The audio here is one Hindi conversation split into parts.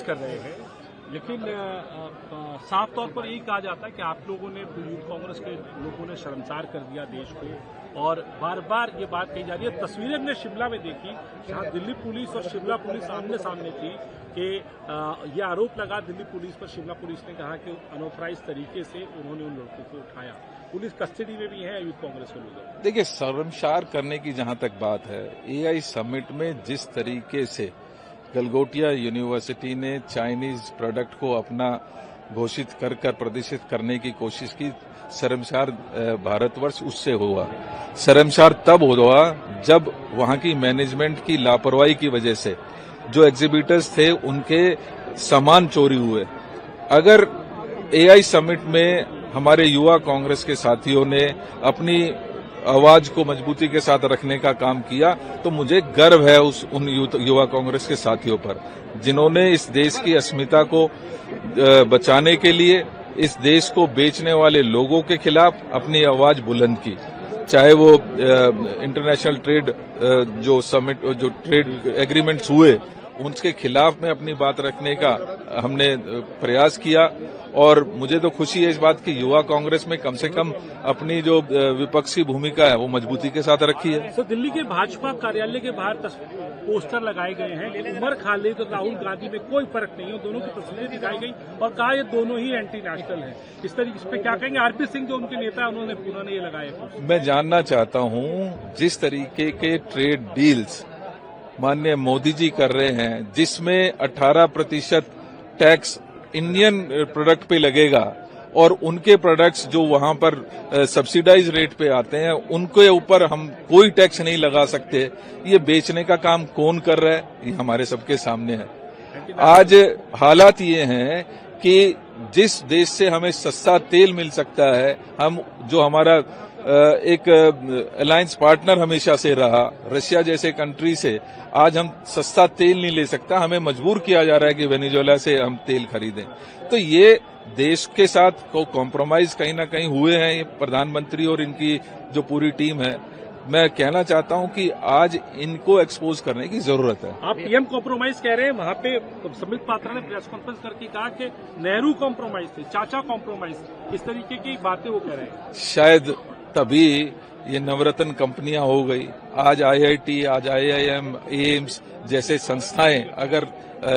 कर रहे हैं, लेकिन साफ तौर पर यही कहा जाता है कि आप लोगों ने, यूथ कांग्रेस के लोगों ने शर्मसार कर दिया देश को, और बार बार ये बात कही जा रही है। तस्वीरें हमने शिमला में देखी, जहां दिल्ली पुलिस और शिमला पुलिस आमने सामने थी कि ये आरोप लगा दिल्ली पुलिस पर, शिमला पुलिस ने कहा कि अनऑथराइज तरीके से उन्होंने उन लड़कों को उठाया। पुलिस कस्टडी में भी है यूथ कांग्रेस के लोग। देखिए, शर्मसार करने की जहां तक बात है, एआई समिट में जिस तरीके से गलगोटिया यूनिवर्सिटी ने चाइनीज प्रोडक्ट को अपना घोषित कर प्रदर्शित करने की कोशिश की, शर्मसार भारतवर्ष उससे हुआ। शर्मसार तब हुआ जब वहां की मैनेजमेंट की लापरवाही की वजह से जो एग्जीबिटर्स थे उनके सामान चोरी हुए। अगर एआई समिट में हमारे युवा कांग्रेस के साथियों ने अपनी आवाज को मजबूती के साथ रखने का काम किया, तो मुझे गर्व है उन युवा कांग्रेस के साथियों पर, जिन्होंने इस देश की अस्मिता को बचाने के लिए इस देश को बेचने वाले लोगों के खिलाफ अपनी आवाज बुलंद की। चाहे वो इंटरनेशनल ट्रेड जो ट्रेड एग्रीमेंट्स हुए, उनके खिलाफ में अपनी बात रखने का हमने प्रयास किया। और मुझे तो खुशी है इस बात की, युवा कांग्रेस में कम से कम अपनी जो विपक्षी भूमिका है वो मजबूती के साथ रखी है। तो दिल्ली के भाजपा कार्यालय के बाहर पोस्टर लगाए गए हैं, उमर खालिद और राहुल गांधी में कोई फर्क नहीं है, दोनों की तस्वीरें दिखाई गई और कहा ये दोनों ही एंटी नेशनल है। इस पे क्या कहेंगे? आरपी सिंह जो उनके नेता है, उन्होंने ये लगाए। मैं जानना चाहता हूं, जिस तरीके के ट्रेड डील्स माननीय मोदी जी कर रहे हैं, जिसमें 18% टैक्स इंडियन प्रोडक्ट पे लगेगा और उनके प्रोडक्ट्स जो वहां पर सब्सिडाइज रेट पे आते हैं उनके ऊपर हम कोई टैक्स नहीं लगा सकते, ये बेचने का काम कौन कर रहा है? ये हमारे सबके सामने है। आज हालात ये हैं कि जिस देश से हमें सस्ता तेल मिल सकता है, हम जो हमारा एक अलायंस पार्टनर हमेशा से रहा, रशिया जैसे कंट्री से आज हम सस्ता तेल नहीं ले सकता, हमें मजबूर किया जा रहा है कि वेनेजुएला से हम तेल खरीदें। तो ये देश के साथ कॉम्प्रोमाइज कहीं ना कहीं हुए हैं ये प्रधानमंत्री और इनकी जो पूरी टीम है। मैं कहना चाहता हूं कि आज इनको एक्सपोज करने की जरूरत है। आप पीएम कॉम्प्रोमाइज कह रहे हैं, वहां पे संबित पात्रा ने प्रेस कॉन्फ्रेंस करके कहा कि नेहरू कॉम्प्रोमाइज थे, चाचा कॉम्प्रोमाइज, इस तरीके की बातें वो कह रहे हैं। शायद तभी ये नवरत्न कंपनियां हो गई। आज आईआईटी, आज आईआईएम, एम्स जैसे संस्थाएं अगर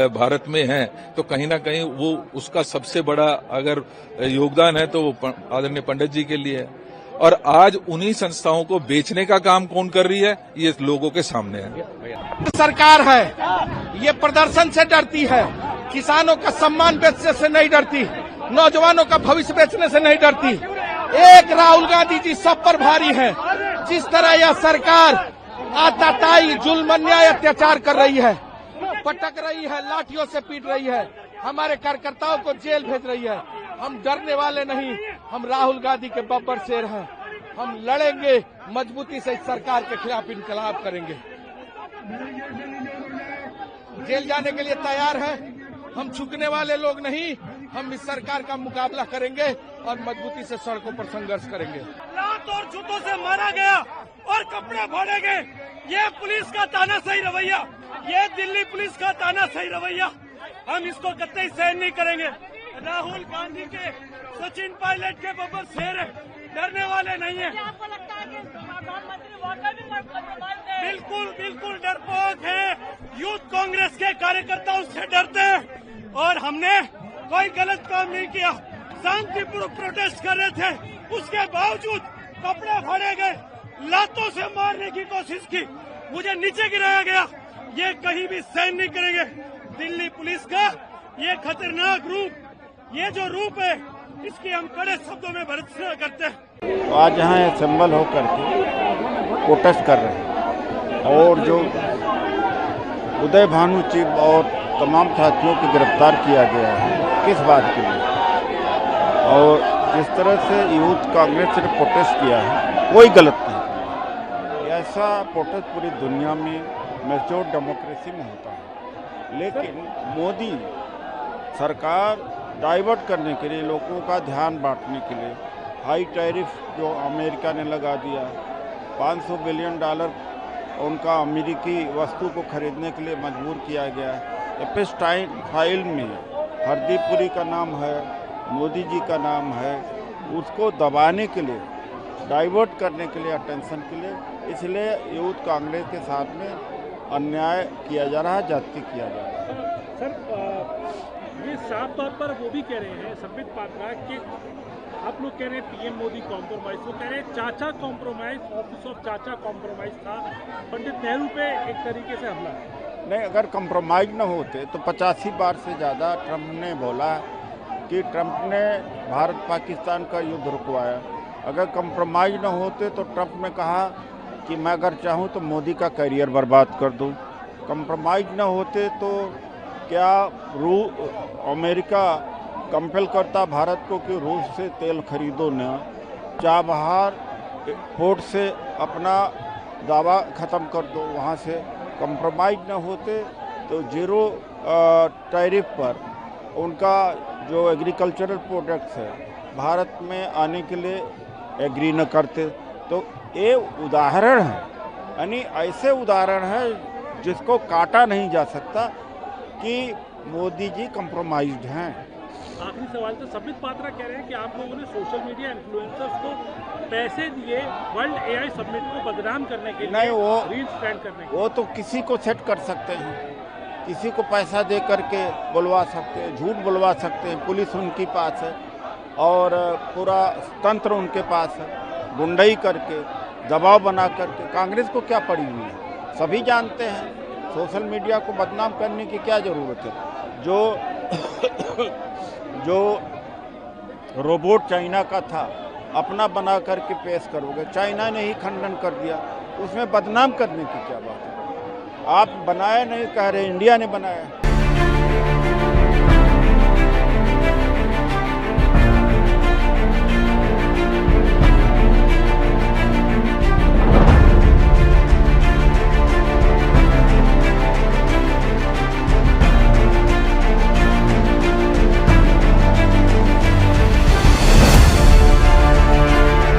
भारत में हैं, तो कहीं ना कहीं वो उसका सबसे बड़ा अगर योगदान है तो वो आदरणीय पंडित जी के लिए है। और आज उन्हीं संस्थाओं को बेचने का काम कौन कर रही है, ये लोगों के सामने है। सरकार है, ये प्रदर्शन से डरती है, किसानों का सम्मान बेचने से नहीं डरती, नौजवानों का भविष्य बेचने से नहीं डरती। एक राहुल गांधी जी सब पर भारी है। जिस तरह यह सरकार आताताई जुल्म अन्याय अत्याचार कर रही है, पटक रही है, लाठियों से पीट रही है, हमारे कार्यकर्ताओं को जेल भेज रही है, हम डरने वाले नहीं। हम राहुल गांधी के बब्बर शेर हैं, हम लड़ेंगे, मजबूती से इस सरकार के खिलाफ इनकलाब करेंगे। जेल जाने के लिए तैयार हैं, हम झुकने वाले लोग नहीं। हम इस सरकार का मुकाबला करेंगे और मजबूती से सड़कों पर संघर्ष करेंगे। लात और जूतों से मारा गया और कपड़े फाड़े गए, ये पुलिस का तानाशाही रवैया, ये दिल्ली पुलिस का तानाशाही रवैया, हम इसको कतई सहन नहीं करेंगे। राहुल गांधी के सचिन पायलट के बब्बर शेर है, डरने वाले नहीं है। आपको लगता है कि प्रधानमंत्री वाकई भी कॉम्प्रोमाइज है? बिल्कुल डरपोक है, यूथ कांग्रेस के कार्यकर्ता उससे डरते हैं और हमने कोई गलत काम नहीं किया। शांतिपूर्वक प्रोटेस्ट कर रहे थे, उसके बावजूद कपड़े फाड़े गए, लातों से मारने की कोशिश की, मुझे नीचे गिराया गया। ये कहीं भी सहन नहीं करेंगे। दिल्ली पुलिस का ये खतरनाक रूप, ये जो रूप है, इसकी हम कड़े शब्दों में भर्त्सना करते हैं। आज यहाँ असेंबल होकर के प्रोटेस्ट कर रहे हैं और जो उदय भानु चिब और तमाम साथियों को गिरफ्तार किया गया है, किस बात के लिए? और जिस तरह से यूथ कांग्रेस ने प्रोटेस्ट किया है, कोई गलत नहीं। ऐसा प्रोटेस्ट पूरी दुनिया में मैच्योर डेमोक्रेसी में होता है, लेकिन मोदी सरकार डाइवर्ट करने के लिए, लोगों का ध्यान बांटने के लिए हाई टैरिफ जो अमेरिका ने लगा दिया, $500 बिलियन उनका अमेरिकी वस्तु को खरीदने के लिए मजबूर किया गया है। एपेस्टाइन फाइल में हरदीप पुरी का नाम है, मोदी जी का नाम है, उसको दबाने के लिए, डाइवर्ट करने के लिए, अटेंशन के लिए, इसलिए यूथ कांग्रेस के साथ में अन्याय किया जा रहा है, जाति किया जा रहा है। सर ये साफ तौर पर वो भी कह रहे हैं संबित पात्रा कि आप लोग कह रहे हैं पीएम मोदी कॉम्प्रोमाइज, वो कह रहे हैं चाचा कॉम्प्रोमाइज, ऑफिस ऑफ चाचा कॉम्प्रोमाइज था, पंडित नेहरू पे एक तरीके से हमला। नहीं, अगर कंप्रोमाइज न होते तो 85 बार से ज़्यादा ट्रंप ने बोला कि ट्रंप ने भारत पाकिस्तान का युद्ध रुकवाया। अगर कंप्रोमाइज न होते तो ट्रंप ने कहा कि मैं अगर चाहूँ तो मोदी का करियर बर्बाद कर दूँ। कंप्रोमाइज न होते तो क्या अमेरिका कंपेल करता भारत को कि रूस से तेल खरीदो न, चाबहार पोर्ट से अपना दावा ख़त्म कर दो वहाँ से। कंप्रोमाइज न होते तो जीरो टैरिफ पर उनका जो एग्रीकल्चरल प्रोडक्ट्स है भारत में आने के लिए एग्री न करते। तो ये उदाहरण है, यानी ऐसे उदाहरण है जिसको काटा नहीं जा सकता कि मोदी जी कंप्रोमाइज्ड हैं। आखिरी सवाल तो संबित पात्रा कह रहे हैं कि आप लोगों ने सोशल मीडिया इन्फ्लुएंसर्स को पैसे दिए वर्ल्ड एआई समिट को बदनाम करने के लिए, नहीं, वो रील्स ट्रेंड करने के लिए। वो तो किसी को सेट कर सकते हैं, किसी को पैसा दे करके बुलवा सकते हैं, झूठ बुलवा सकते हैं। पुलिस उनके पास है और पूरा तंत्र उनके पास है, गुंडई करके दबाव बना करके। कांग्रेस को क्या पड़ी हुई है, सभी जानते हैं। सोशल मीडिया को बदनाम करने की क्या ज़रूरत है। जो रोबोट चाइना का था अपना बना करके पेश करोगे, चाइना ने ही खंडन कर दिया, उसमें बदनाम करने की क्या बात है। आप बनाए नहीं कह रहे, इंडिया ने बनाया।